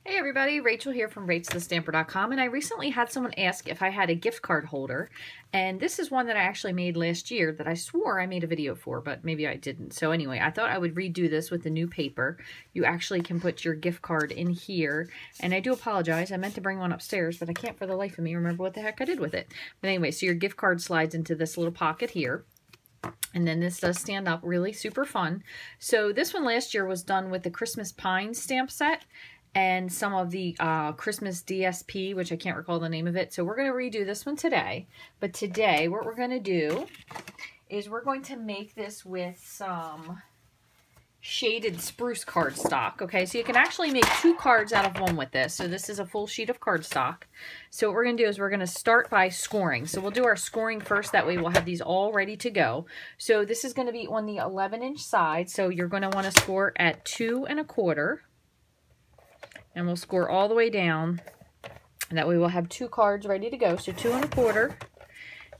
Hey everybody, Rachel here from Rachthestamper.com, and I recently had someone ask if I had a gift card holder, and this is one that I actually made last year that I swore I made a video for, but maybe I didn't. So anyway, I thought I would redo this with the new paper. You actually can put your gift card in here, and I do apologize, I meant to bring one upstairs, but I can't for the life of me remember what the heck I did with it. But anyway, so your gift card slides into this little pocket here. And then this does stand up, really super fun. So this one last year was done with the Christmas Pine stamp set and some of the Christmas DSP, which I can't recall the name of it. So we're going to redo this one today. But today what we're going to do is we're going to make this with some shaded spruce cardstock. Okay, so you can actually make 2 cards out of one with this. So this is a full sheet of cardstock. So what we're going to do is we're going to start by scoring. So we'll do our scoring first. That way we'll have these all ready to go. So this is going to be on the 11-inch side. So you're going to want to score at 2 1/4. And we'll score all the way down. And that way we'll have 2 cards ready to go. So 2 1/4.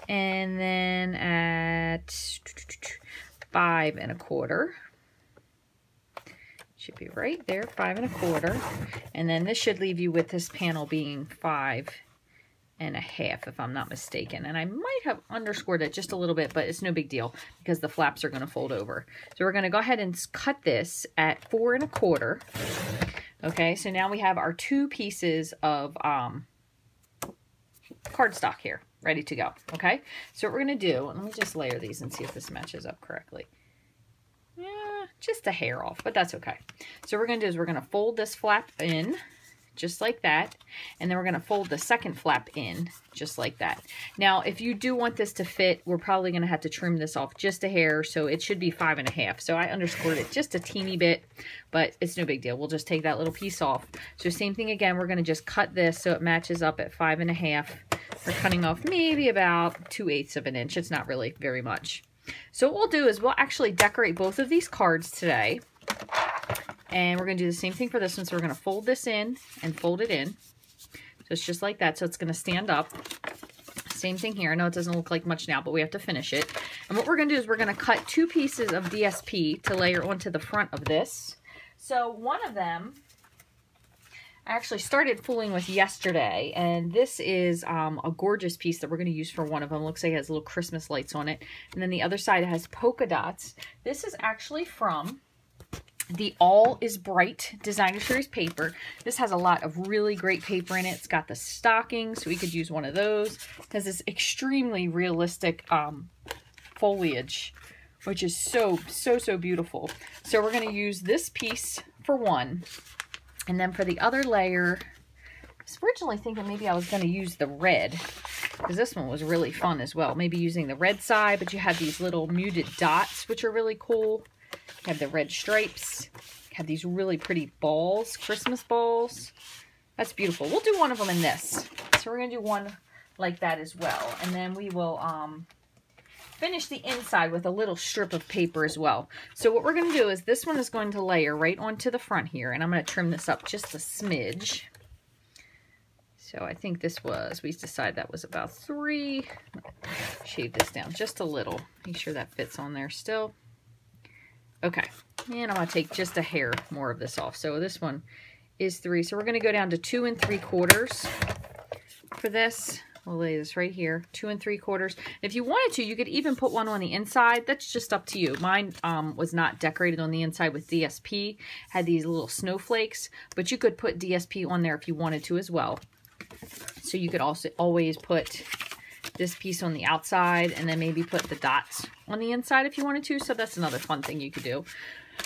And then at 5 1/4. Should be right there, 5 1/4. And then this should leave you with this panel being 5 1/2, if I'm not mistaken. And I might have underscored it just a little bit, but it's no big deal because the flaps are going to fold over. So we're going to go ahead and cut this at 4 1/4. Okay, so now we have our 2 pieces of cardstock here ready to go. Okay, so what we're going to do, let me just layer these and see if this matches up correctly. Yeah, just a hair off, but that's okay. So what we're going to do is we're going to fold this flap in just like that, and then we're going to fold the second flap in just like that. Now, if you do want this to fit, we're probably going to have to trim this off just a hair, so it should be 5 1/2. So I underscored it just a teeny bit, but it's no big deal. We'll just take that little piece off. So same thing again, we're going to just cut this so it matches up at 5 1/2. We're cutting off maybe about 2/8 of an inch. It's not really very much. So what we'll do is we'll actually decorate both of these cards today. And we're going to do the same thing for this one. So we're going to fold this in and fold it in. So it's just like that. So it's going to stand up. Same thing here. I know it doesn't look like much now, but we have to finish it. And what we're going to do is we're going to cut 2 pieces of DSP to layer onto the front of this. So one of them I actually started fooling with yesterday, and this is a gorgeous piece that we're going to use for one of them. Looks like it has little Christmas lights on it. And then the other side has polka dots. This is actually from the All is Bright Designer Series paper. This has a lot of really great paper in it. It's got the stockings, so we could use one of those. It has this extremely realistic foliage, which is so beautiful. So we're going to use this piece for one. And then for the other layer, I was originally thinking maybe I was going to use the red, because this one was really fun as well. Maybe using the red side, but you have these little muted dots, which are really cool. You have the red stripes. You have these really pretty balls, Christmas balls. That's beautiful. We'll do one of them in this. So we're going to do one like that as well. And then we will finish the inside with a little strip of paper as well. So what we're going to do is this one is going to layer right onto the front here. And I'm going to trim this up just a smidge. So I think this was, we decided that was about 3. Shave this down just a little. Make sure that fits on there still. Okay, and I'm going to take just a hair more of this off. So this one is 3. So we're going to go down to 2 3/4 for this. We'll lay this right here, 2 3/4. If you wanted to, you could even put one on the inside. That's just up to you. Mine was not decorated on the inside with DSP. Had these little snowflakes, but you could put DSP on there if you wanted to as well. So you could also always put this piece on the outside and then maybe put the dots on the inside if you wanted to. So that's another fun thing you could do.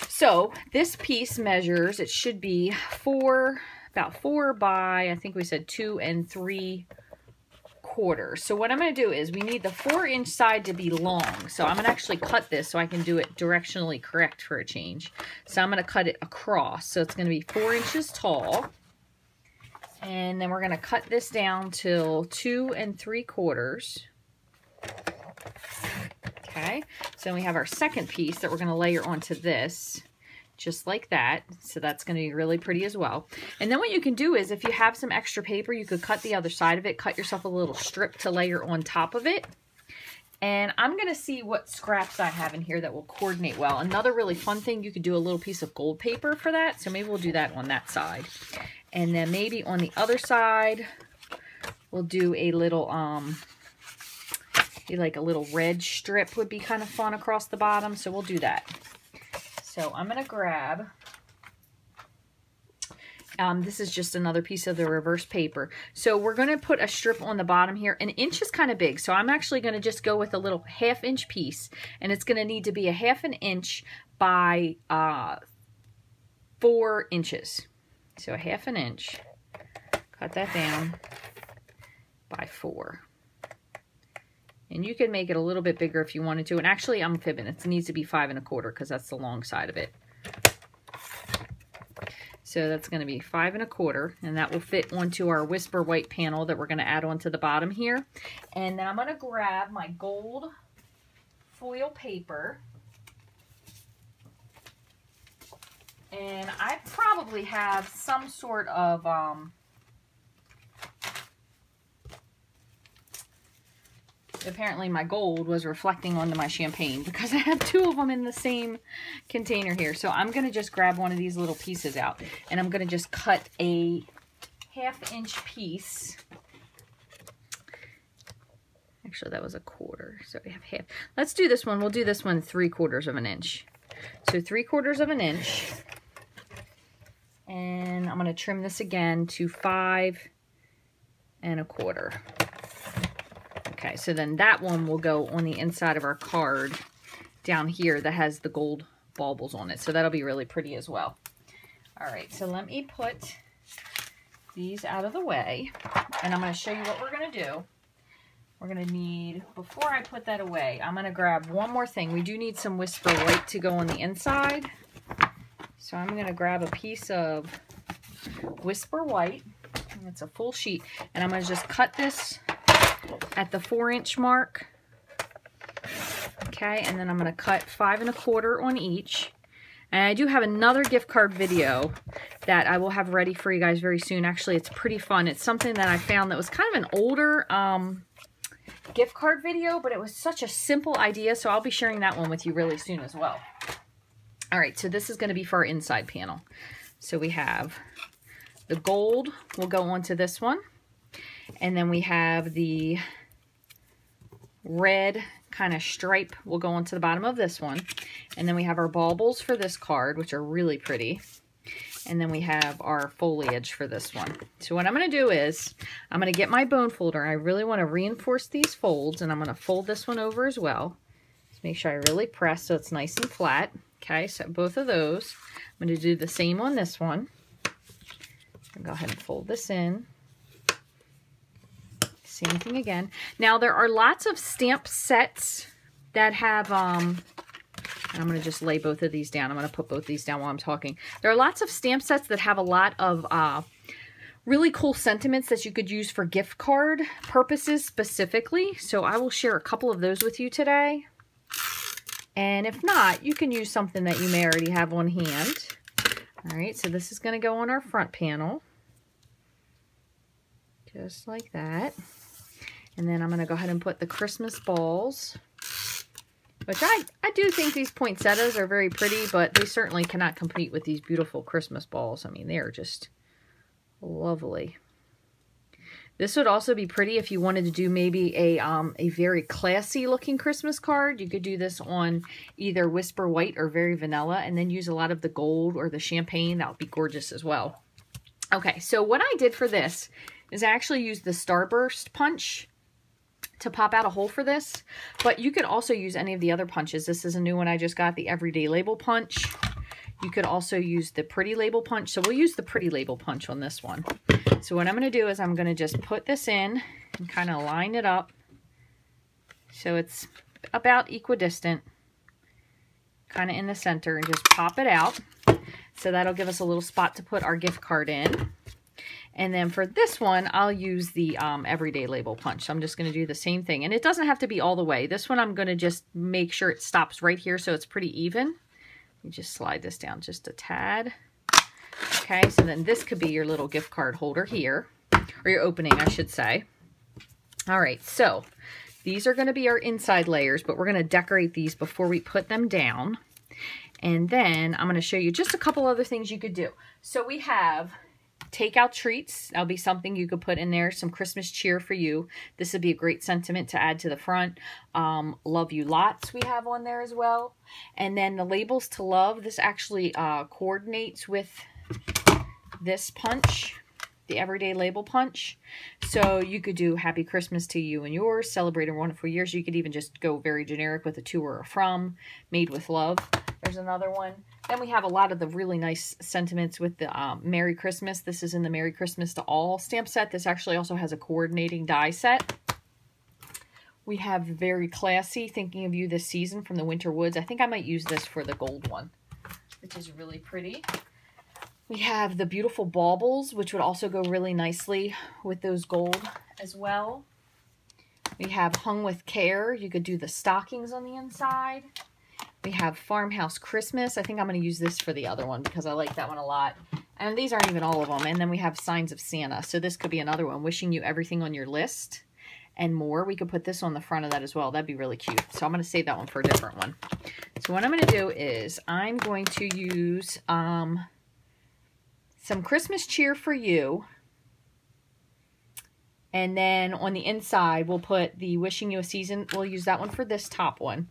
So this piece measures, it should be about 4 by, I think we said 2 3/4. So what I'm going to do is we need the 4-inch side to be long. So I'm going to actually cut this so I can do it directionally correct for a change. So I'm going to cut it across. So it's going to be 4 inches tall. And then we're going to cut this down till 2 3/4. Okay, so we have our second piece that we're going to layer onto this, just like that. So that's going to be really pretty as well. And then what you can do is if you have some extra paper, you could cut the other side of it, cut yourself a little strip to layer on top of it. And I'm going to see what scraps I have in here that will coordinate well. Another really fun thing, you could do a little piece of gold paper for that. So maybe we'll do that on that side. And then maybe on the other side, we'll do a little, like a little red strip would be kind of fun across the bottom. So we'll do that. So I'm going to grab, this is just another piece of the reverse paper. So we're going to put a strip on the bottom here. An inch is kind of big, so I'm actually going to just go with a little 1/2 inch piece, and it's going to need to be 1/2 inch by 4 inches. So 1/2 inch, cut that down by 4. And you can make it a little bit bigger if you wanted to. And actually, I'm fibbing. It needs to be 5 1/4 because that's the long side of it. So that's going to be 5 1/4, and that will fit onto our Whisper White panel that we're going to add onto the bottom here. And then I'm going to grab my gold foil paper. And I probably have some sort of, apparently my gold was reflecting onto my champagne because I have 2 of them in the same container here. So I'm going to just grab one of these little pieces out, and I'm going to just cut a 1/2 inch piece. Actually, that was 1/4, so we have half. Let's do this one. We'll do this one 3/4 inch. So 3/4 inch. And I'm going to trim this again to 5 1/4. Okay, so then that one will go on the inside of our card down here that has the gold baubles on it. So that'll be really pretty as well. All right, so let me put these out of the way, and I'm going to show you what we're going to do. We're going to need, before I put that away, I'm going to grab one more thing. We do need some Whisper White to go on the inside. So I'm going to grab a piece of Whisper White. It's a full sheet, and I'm going to just cut this at the 4 inch mark. Okay, and then I'm going to cut 5 1/4 on each. And I do have another gift card video that I will have ready for you guys very soon. Actually, it's pretty fun. It's something that I found that was kind of an older gift card video, but it was such a simple idea, so I'll be sharing that one with you really soon as well. All right, so this is going to be for our inside panel. So we have the gold will go onto this one. And then we have the red kind of stripe will go onto the bottom of this one. And then we have our baubles for this card, which are really pretty. And then we have our foliage for this one. So what I'm going to do is I'm going to get my bone folder. I really want to reinforce these folds, and I'm going to fold this one over as well. Just make sure I really press so it's nice and flat. Okay, so both of those. I'm going to do the same on this one. I'll go ahead and fold this in. Same thing again. Now there are lots of stamp sets that have, and I'm going to just lay both of these down. I'm going to put both these down while I'm talking. There are lots of stamp sets that have a lot of really cool sentiments that you could use for gift card purposes specifically. So I will share a couple of those with you today. And if not, you can use something that you may already have on hand. All right, so this is going to go on our front panel. Just like that. And then I'm going to go ahead and put the Christmas balls, which I do think these poinsettias are very pretty, but they certainly cannot compete with these beautiful Christmas balls. I mean, they are just lovely. This would also be pretty if you wanted to do maybe a very classy looking Christmas card. You could do this on either Whisper White or Very Vanilla, and then use a lot of the gold or the champagne. That would be gorgeous as well. Okay, so what I did for this is I actually used the Starburst punch to pop out a hole for this, but you could also use any of the other punches. This is a new one I just got, the Everyday Label Punch. You could also use the Pretty Label Punch. So we'll use the Pretty Label Punch on this one. So what I'm going to do is I'm going to just put this in and kind of line it up so it's about equidistant, kind of in the center, and just pop it out. So that'll give us a little spot to put our gift card in. And then for this one, I'll use the Everyday Label Punch. So I'm just going to do the same thing. And it doesn't have to be all the way. This one I'm going to just make sure it stops right here so it's pretty even. You just slide this down just a tad. Okay, so then this could be your little gift card holder here, or your opening, I should say. All right, so these are going to be our inside layers, but we're going to decorate these before we put them down. And then I'm going to show you just a couple other things you could do. So we have takeout treats. That'll be something you could put in there. Some Christmas cheer for you. This would be a great sentiment to add to the front. Love you lots we have on there as well. And then the labels to love. This actually coordinates with this punch, the everyday label punch. So you could do Happy Christmas to you and yours, celebrating wonderful years. You could even just go very generic with a to or a from, made with love. There's another one. Then we have a lot of the really nice sentiments with the Merry Christmas. This is in the Merry Christmas to All stamp set. This actually also has a coordinating die set. We have very classy, Thinking of You This Season from the Winter Woods. I think I might use this for the gold one, which is really pretty. We have the beautiful baubles, which would also go really nicely with those gold as well. We have Hung with Care. You could do the stockings on the inside. We have Farmhouse Christmas. I think I'm going to use this for the other one because I like that one a lot. And these aren't even all of them. And then we have Signs of Santa. So this could be another one. Wishing you everything on your list and more. We could put this on the front of that as well. That'd be really cute. So I'm going to save that one for a different one. So what I'm going to do is I'm going to use some Christmas cheer for you. And then on the inside, we'll put the Wishing You a Season. We'll use that one for this top one.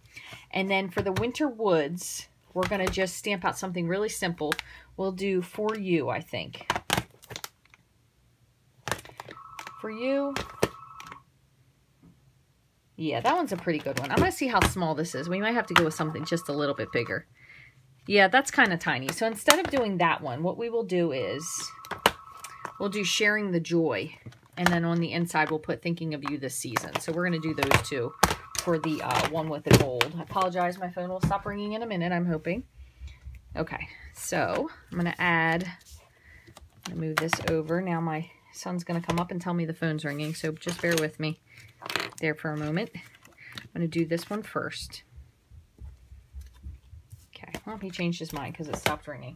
And then for the Winter Woods, we're going to just stamp out something really simple. We'll do For You, I think. For You. Yeah, that one's a pretty good one. I'm going to see how small this is. We might have to go with something just a little bit bigger. Yeah, that's kind of tiny. So instead of doing that one, what we will do is we'll do Sharing the Joy. And then on the inside, we'll put Thinking of You This Season. So we're going to do those two for the one with the gold. I apologize. My phone will stop ringing in a minute, I'm hoping. Okay, so I'm going to move this over. Now my son's going to come up and tell me the phone's ringing. So just bear with me there for a moment. I'm going to do this one first. Okay, well, he changed his mind because it stopped ringing.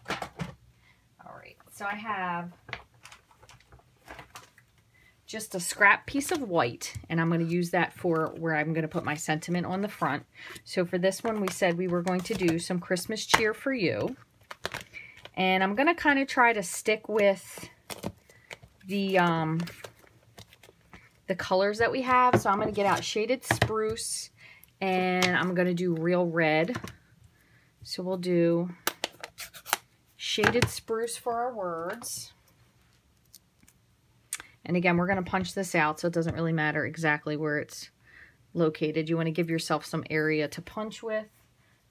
All right, so I have just a scrap piece of white, and I'm going to use that for where I'm going to put my sentiment on the front. So for this one, we said we were going to do some Christmas cheer for you. And I'm going to kind of try to stick with the colors that we have. So I'm going to get out Shaded Spruce, and I'm going to do Real Red. So we'll do Shaded Spruce for our words. And again, we're going to punch this out, so it doesn't really matter exactly where it's located. You want to give yourself some area to punch with.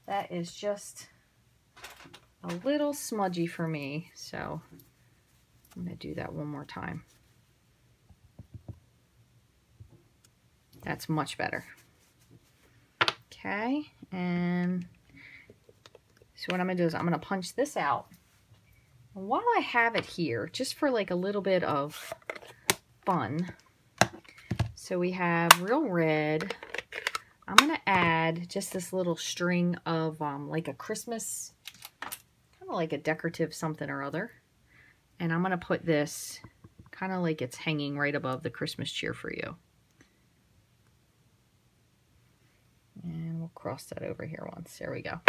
That is just a little smudgy for me, so I'm going to do that one more time. That's much better. Okay, and so what I'm going to do is I'm going to punch this out. And while I have it here, just for like a little bit of fun, so we have Real Red. I'm going to add just this little string of like a Christmas, kind of like a decorative something or other. And I'm going to put this kind of like it's hanging right above the Christmas cheer for you. And we'll cross that over here once. There we go.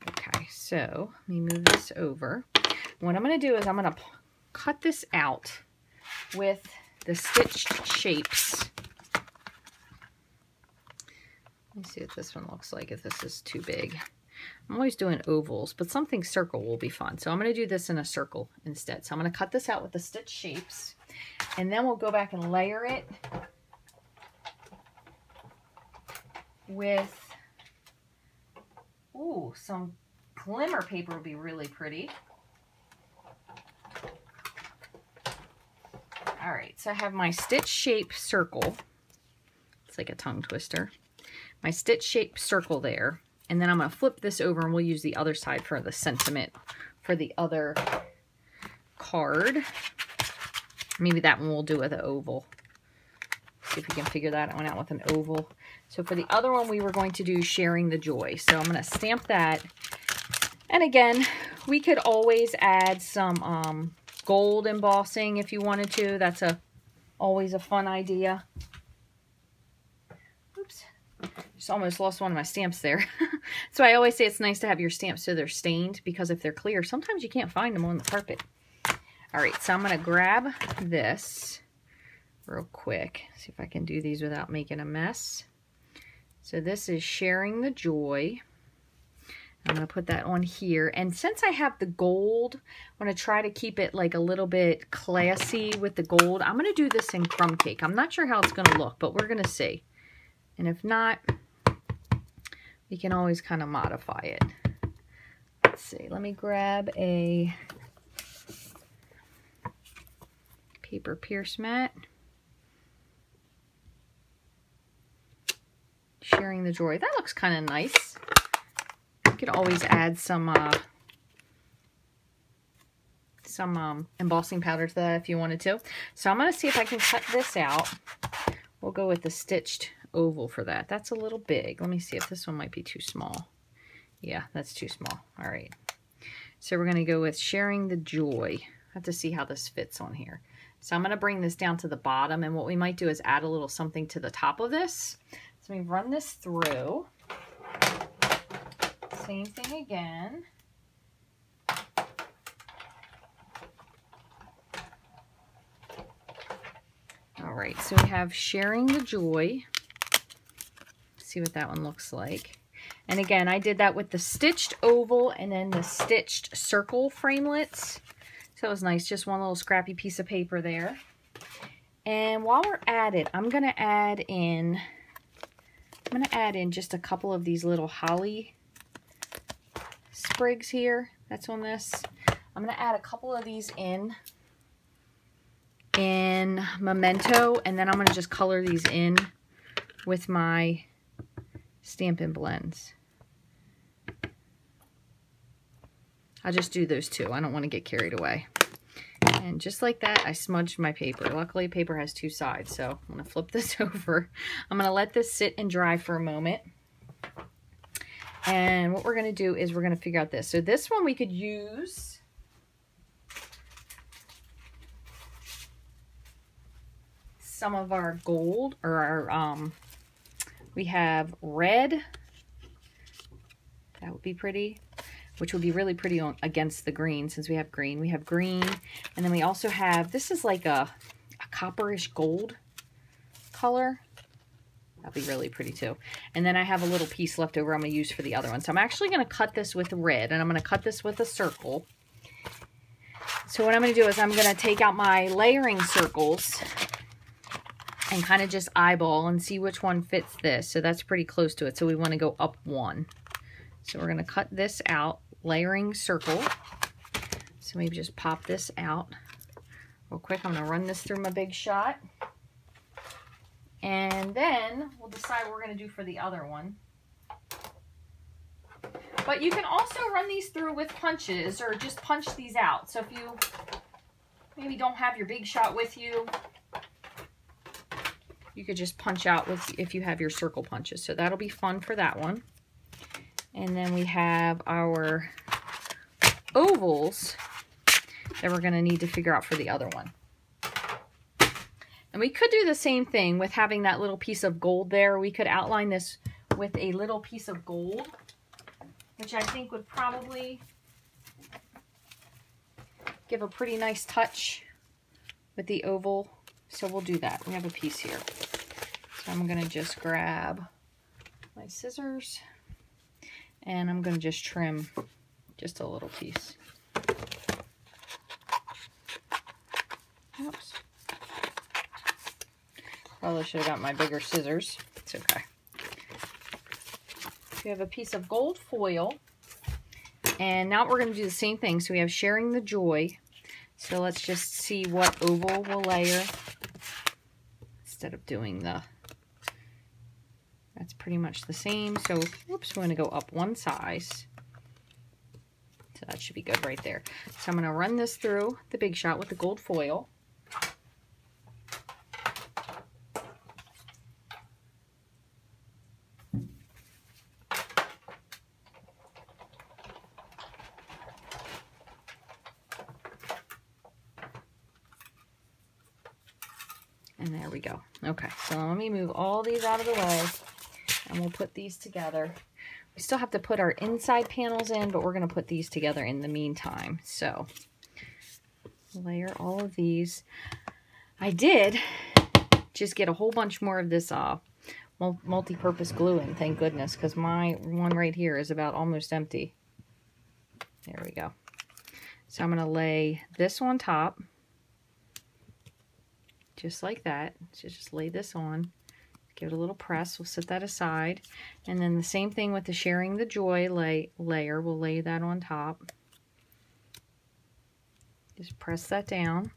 Okay, so let me move this over. What I'm going to do is I'm going to cut this out with the stitched shapes. Let me see what this one looks like if this is too big. I'm always doing ovals, but something circle will be fun. So I'm going to do this in a circle instead. So I'm going to cut this out with the stitched shapes, and then we'll go back and layer it with, ooh, some glimmer paper would be really pretty. All right, so I have my stitch shape circle. It's like a tongue twister. My stitch shape circle there. And then I'm going to flip this over and we'll use the other side for the sentiment for the other card. Maybe that one we'll do with an oval. See if we can figure that one out with an oval. So for the other one, we were going to do Sharing the Joy. So I'm going to stamp that. And again, we could always add some gold embossing if you wanted to. That's always a fun idea. Oops. Just almost lost one of my stamps there. So I always say it's nice to have your stamps so they're stained, because if they're clear, sometimes you can't find them on the carpet. All right, so I'm going to grab this real quick. See if I can do these without making a mess. So this is Sharing the Joy. I'm going to put that on here. And since I have the gold, I'm going to try to keep it like a little bit classy with the gold. I'm going to do this in crumb cake. I'm not sure how it's going to look, but we're going to see. And if not, we can always kind of modify it. Let's see. Let me grab a paper pierce mat. Sharing the Joy. That looks kind of nice. You could always add some embossing powder to that if you wanted to. So I'm going to see if I can cut this out. We'll go with the stitched oval for that. That's a little big. Let me see if this one might be too small. Yeah, that's too small. All right. So we're going to go with Sharing the Joy. I have to see how this fits on here. So I'm going to bring this down to the bottom, and what we might do is add a little something to the top of this. So we run this through. Same thing again. All right, so we have Sharing the Joy. See what that one looks like. And again, I did that with the stitched oval and then the stitched circle framelits. So it was nice, just one little scrappy piece of paper there. And while we're at it, I'm gonna add in just a couple of these little holly sprigs here. That's on this. I'm gonna add a couple of these in Memento, and then I'm gonna just color these in with my Stampin' blends. I'll just do those two. I don't want to get carried away. And just like that, I smudged my paper. Luckily, paper has two sides, so I'm going to flip this over. I'm going to let this sit and dry for a moment. And what we're going to do is we're going to figure out this. So this one we could use some of our gold, or our, we have red. That would be pretty, which would be really pretty on against the green, since we have green. We have green, and then we also have, this is like a copperish gold color. That'd be really pretty too. And then I have a little piece left over I'm going to use for the other one. So I'm actually going to cut this with red, and I'm going to cut this with a circle. So what I'm going to do is I'm going to take out my layering circles and kind of just eyeball and see which one fits this. So that's pretty close to it. So we want to go up one. So we're going to cut this out, layering circle. So maybe just pop this out real quick. I'm going to run this through my Big Shot. And then we'll decide what we're going to do for the other one. But you can also run these through with punches, or just punch these out. So if you maybe don't have your Big Shot with you, you could just punch out with, if you have your circle punches. So that'll be fun for that one. And then we have our ovals that we're going to need to figure out for the other one. And we could do the same thing with having that little piece of gold there. We could outline this with a little piece of gold, which I think would probably give a pretty nice touch with the oval. So we'll do that. We have a piece here. So I'm going to just grab my scissors, and I'm going to just trim just a little piece. Oops. Probably should have got my bigger scissors. It's okay. We have a piece of gold foil. And now we're going to do the same thing. So we have Sharing the Joy. So let's just see what oval we'll layer. Instead of doing the... That's pretty much the same. So, whoops, we're going to go up one size. So that should be good right there. So I'm going to run this through the Big Shot with the gold foil. And there we go. Okay, so let me move all these out of the way. and we'll put these together. We still have to put our inside panels in, but we're going to put these together in the meantime. So layer all of these. I did just get a whole bunch more of this multi-purpose glue in, thank goodness, because my one right here is about almost empty. There we go. So I'm going to lay this on top, just like that. So just lay this on. Give it a little press. We'll set that aside. And then the same thing with the Sharing the Joy layer. We'll lay that on top. Just press that down.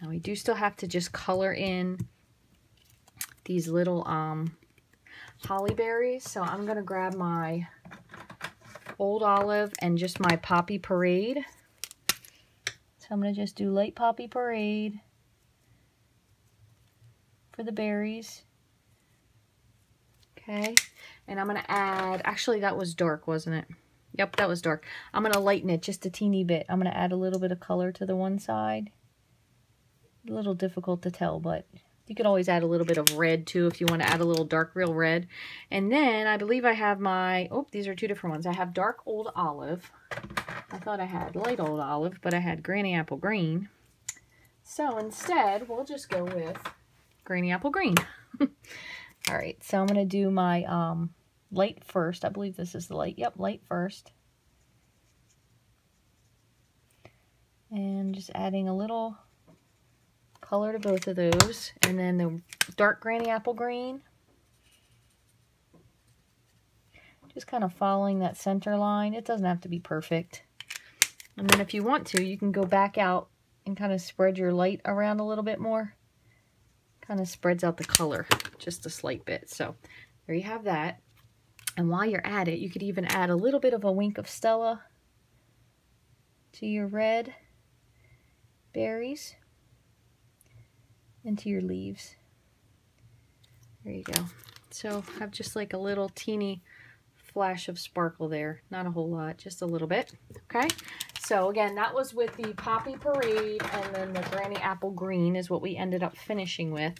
Now we do still have to just color in these little holly berries. So I'm going to grab my Old Olive and just my Poppy Parade. So I'm going to just do light Poppy Parade for the berries. Okay, and I'm going to add, actually that was dark, wasn't it? Yep, that was dark. I'm going to lighten it just a teeny bit. I'm going to add a little bit of color to the one side. A little difficult to tell, but you could always add a little bit of red too if you want to add a little dark real red. And then I believe I have my, oh, these are two different ones. I have dark Old Olive. I thought I had light Old Olive, but I had Granny Apple Green. So instead, we'll just go with Granny Apple Green. All right, so I'm going to do my light first. I believe this is the light. Yep, light first. And just adding a little color to both of those. And then the dark Granny Apple Green. Just kind of following that center line. It doesn't have to be perfect. And then if you want to, you can go back out and kind of spread your light around a little bit more. Kind of spreads out the color just a slight bit. So there you have that. And while you're at it, you could even add a little bit of a wink of Stella to your red berries and to your leaves. There you go. So have just like a little teeny flash of sparkle there. Not a whole lot, just a little bit. Okay. So again, that was with the Poppy Parade, and then the Granny Apple Green is what we ended up finishing with.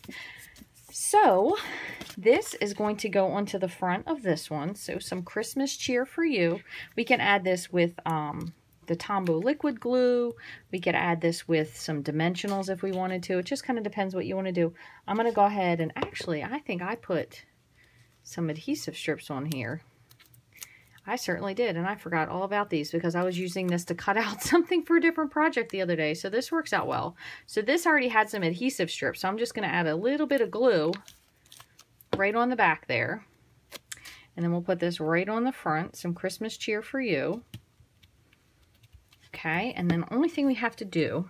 So this is going to go onto the front of this one. So some Christmas cheer for you. We can add this with the Tombow liquid glue. We could add this with some dimensionals if we wanted to. It just kind of depends what you want to do. I'm going to go ahead and actually, I think I put some adhesive strips on here. I certainly did, and I forgot all about these because I was using this to cut out something for a different project the other day, so this works out well. So this already had some adhesive strips, so I'm just going to add a little bit of glue right on the back there. And then we'll put this right on the front, some Christmas cheer for you. Okay, and then the only thing we have to do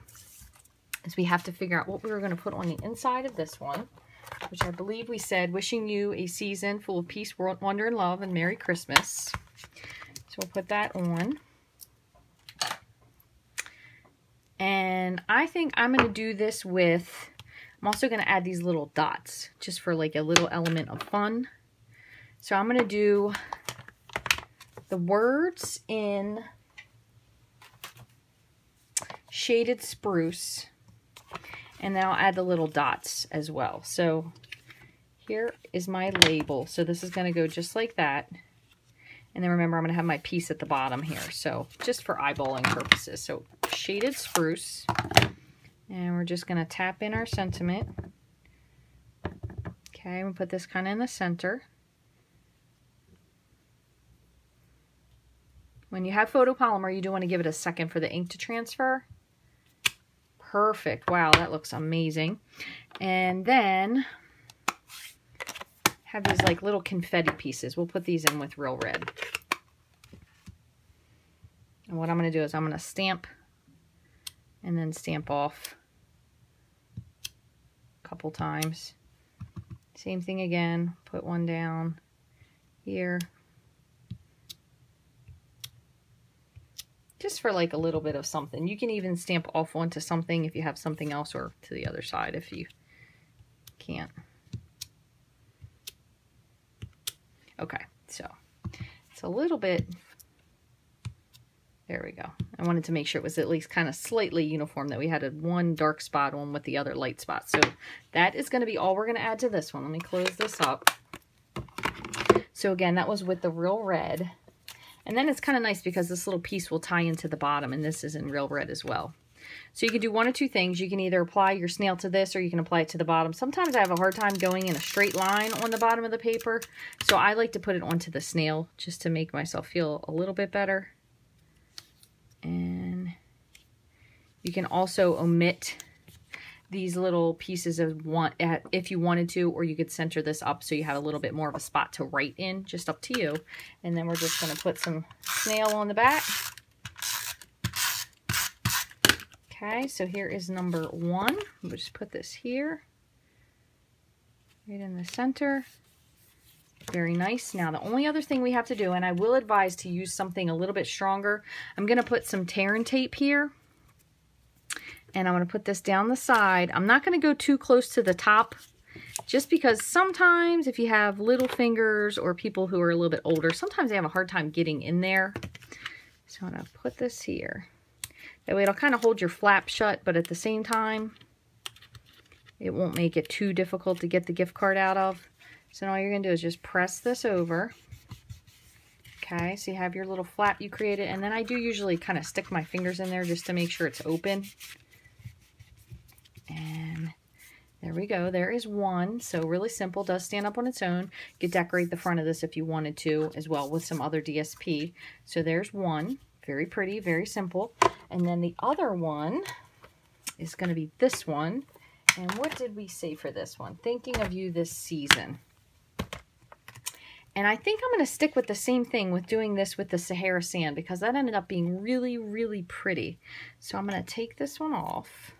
is we have to figure out what we were going to put on the inside of this one, which I believe we said, wishing you a season full of peace, wonder, and love, and Merry Christmas. So we'll put that on. And I think I'm going to do this with, I'm also going to add these little dots, just for like a little element of fun. So I'm going to do the words in Shaded Spruce, and then I'll add the little dots as well. So here is my label. So this is going to go just like that. And then remember, I'm going to have my piece at the bottom here. So just for eyeballing purposes. So Shaded Spruce. And we're just going to tap in our sentiment. Okay, we'll put this kind of in the center. When you have photopolymer, you do want to give it a second for the ink to transfer. Perfect. Wow, that looks amazing. And then have these like little confetti pieces. We'll put these in with real red. And what I'm going to do is I'm going to stamp and then stamp off a couple times. Same thing again. Put one down here. Just for like a little bit of something. You can even stamp off onto something if you have something else, or to the other side if you can't. Okay, so it's a little bit, there we go. I wanted to make sure it was at least kind of slightly uniform, that we had one dark spot on with the other light spot. So that is going to be all we're going to add to this one. Let me close this up. So again, that was with the Real Red. And then it's kind of nice because this little piece will tie into the bottom, and this is in Real Red as well. So you can do one of two things. You can either apply your snail to this, or you can apply it to the bottom. Sometimes I have a hard time going in a straight line on the bottom of the paper, so I like to put it onto the snail just to make myself feel a little bit better. And you can also omit these little pieces of one if you wanted to, or you could center this up so you have a little bit more of a spot to write in, just up to you. And then we're just going to put some snail on the back. Okay, so here is number 1. We'll just put this here, right in the center. Very nice. Now the only other thing we have to do, and I will advise to use something a little bit stronger, I'm going to put some tear and tape here. And I'm going to put this down the side. I'm not going to go too close to the top, just because sometimes if you have little fingers or people who are a little bit older, sometimes they have a hard time getting in there. So I'm going to put this here. That way it'll kind of hold your flap shut, but at the same time, it won't make it too difficult to get the gift card out of. So now all you're going to do is just press this over. Okay, so you have your little flap you created, and then I do usually kind of stick my fingers in there just to make sure it's open. And there we go. There is one. So really simple. Does stand up on its own. You could decorate the front of this if you wanted to as well with some other DSP. So there's one. Very pretty. Very simple. And then the other one is going to be this one. And what did we say for this one? Thinking of you this season. And I think I'm going to stick with the same thing with doing this with the Sahara Sand, because that ended up being really, really pretty. So I'm going to take this one off.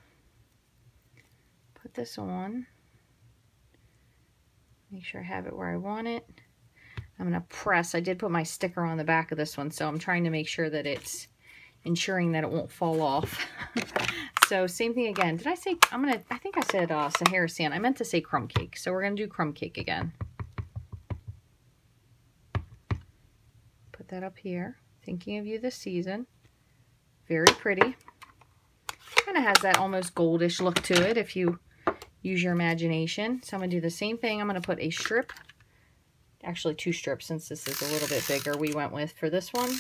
Put this on. Make sure I have it where I want it. I'm going to press. I did put my sticker on the back of this one, so I'm trying to make sure that it's ensuring that it won't fall off. So same thing again. Did I say, I think I said Sahara Sand. I meant to say crumb cake. So we're going to do crumb cake again. Put that up here. Thinking of you this season. Very pretty. Kind of has that almost goldish look to it if you use your imagination. So I'm going to do the same thing. I'm going to put a strip, actually 2 strips since this is a little bit bigger we went with for this one.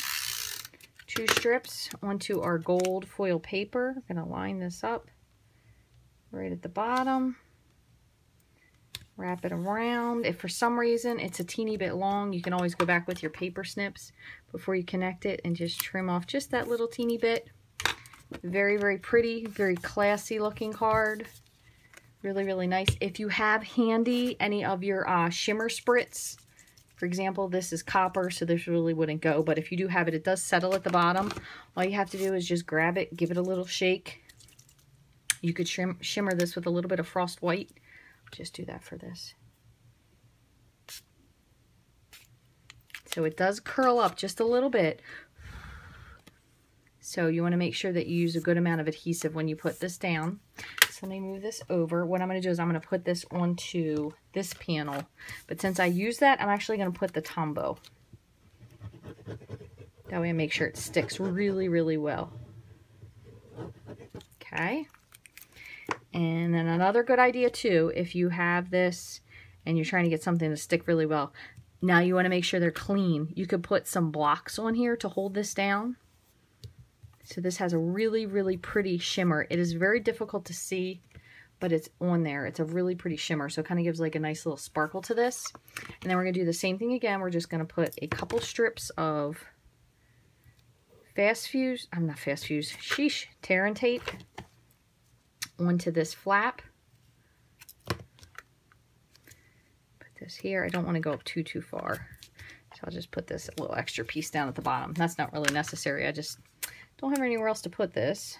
2 strips onto our gold foil paper. I'm going to line this up right at the bottom. Wrap it around. If for some reason it's a teeny bit long, you can always go back with your paper snips before you connect it and just trim off just that little teeny bit. Very, very pretty, very classy looking card. Really, really nice. If you have handy any of your shimmer spritz, for example, this is copper, so this really wouldn't go. But if you do have it, it does settle at the bottom. All you have to do is just grab it, give it a little shake. You could shimmer this with a little bit of frost white. Just do that for this. So it does curl up just a little bit. So you want to make sure that you use a good amount of adhesive when you put this down. So let me move this over. What I'm going to do is I'm going to put this onto this panel. But since I use that, I'm actually going to put the Tombow. That way I make sure it sticks really, really well. Okay. And then another good idea too, if you have this and you're trying to get something to stick really well, now you want to make sure they're clean. You could put some blocks on here to hold this down. So this has a really, really pretty shimmer. It is very difficult to see, but it's on there. It's a really pretty shimmer, so it kind of gives like a nice little sparkle to this. And then we're going to do the same thing again. We're just going to put a couple strips of tear and tape onto this flap. Put this here. I don't want to go up too far. So I'll just put this little extra piece down at the bottom. That's not really necessary. I just don't have anywhere else to put this.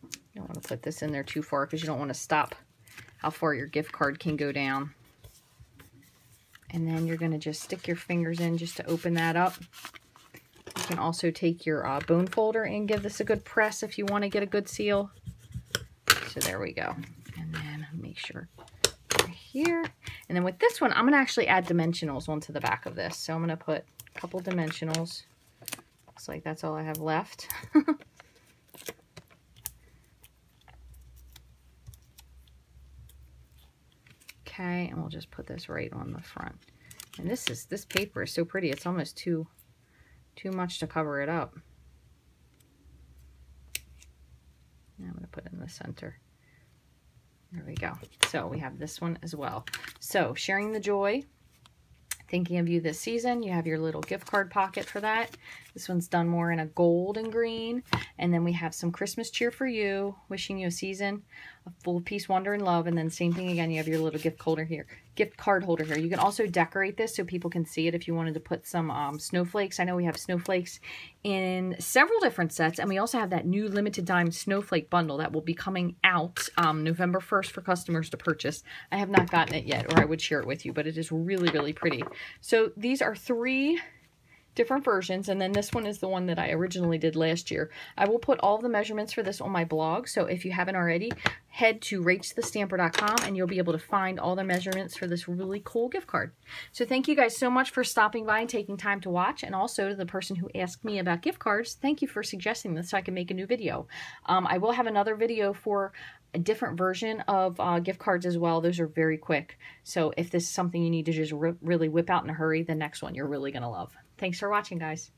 You don't want to put this in there too far because you don't want to stop how far your gift card can go down. And then you're going to just stick your fingers in just to open that up. You can also take your bone folder and give this a good press if you want to get a good seal. So there we go. And then make sure right here. And then with this one, I'm going to actually add dimensionals onto the back of this. So I'm going to put a couple dimensionals. Looks like that's all I have left. Okay, and we'll just put this right on the front. And this paper is so pretty. It's almost too much to cover it up. Now I'm going to put it in the center. There we go. So we have this one as well. So sharing the joy, thinking of you this season. You have your little gift card pocket for that. This one's done more in a gold and green. And then we have some Christmas cheer for you, wishing you a season full of peace, wonder, and love. And then same thing again, you have your little gift card holder here. You can also decorate this so people can see it if you wanted to put some snowflakes. I know we have snowflakes in several different sets, and we also have that new limited time snowflake bundle that will be coming out November 1st for customers to purchase. I have not gotten it yet, or I would share it with you, but it is really, really pretty. So these are 3 different versions, and then this one is the one that I originally did last year. I will put all the measurements for this on my blog, so if you haven't already, head to rachthestamper.com and you'll be able to find all the measurements for this really cool gift card. So thank you guys so much for stopping by and taking time to watch, and also to the person who asked me about gift cards, thank you for suggesting this so I can make a new video. I will have another video for a different version of gift cards as well. Those are very quick. So if this is something you need to just really whip out in a hurry, the next one you're really going to love. Thanks for watching, guys.